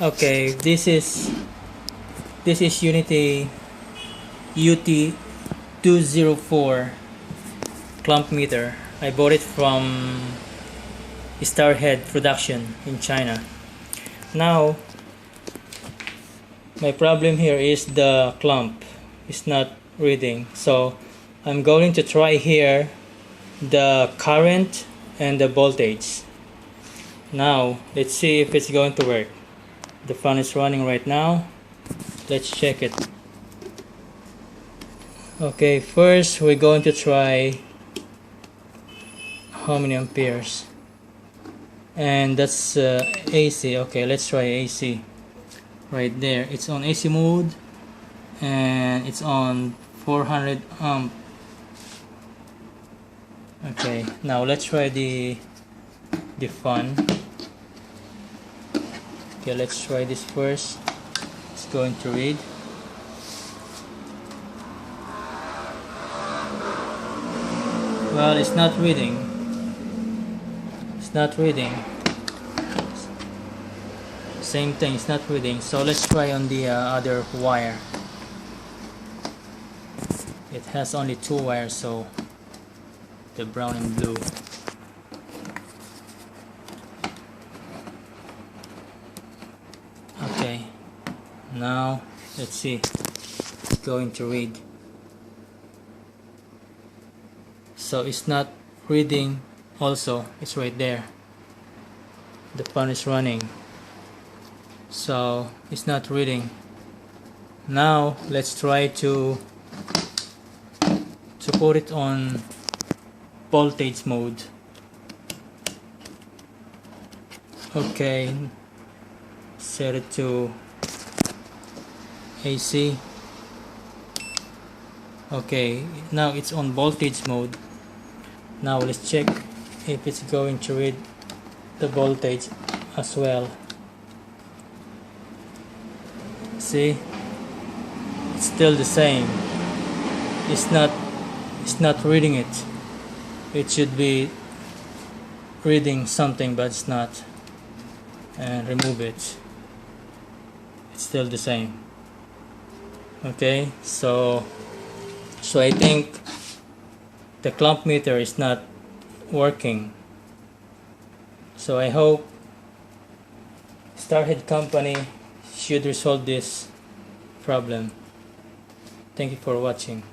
Okay, this is Unity ut204 clamp meter. I bought it from Starhead Production in China. Now my problem here is the clamp is not reading, so I'm going to try here the current and the voltage. Now let's see if it's going to work. The fan is running right now. Let's check it. Okay, first we're going to try how many amperes, and that's AC. Okay, let's try AC. Right there, it's on AC mode and it's on 400 amp. Okay, now let's try the fan. Okay, let's try this first. It's going to read. Well, it's not reading. It's not reading. Same thing, it's not reading. So let's try on the other wire. It has only two wires, so the brown and blue. Okay, now let's see. It's going to read. So it's not reading also. It's right there. The fan is running. So it's not reading. Now let's try to put it on voltage mode. Okay, set it to AC. Okay, now it's on voltage mode. Now let's check if it's going to read the voltage as well. See, it's still the same. It's not reading it. It should be reading something, but it's not. And remove it. It's still the same. Okay, so I think the clamp meter is not working. So I hope Starhead company should resolve this problem. Thank you for watching.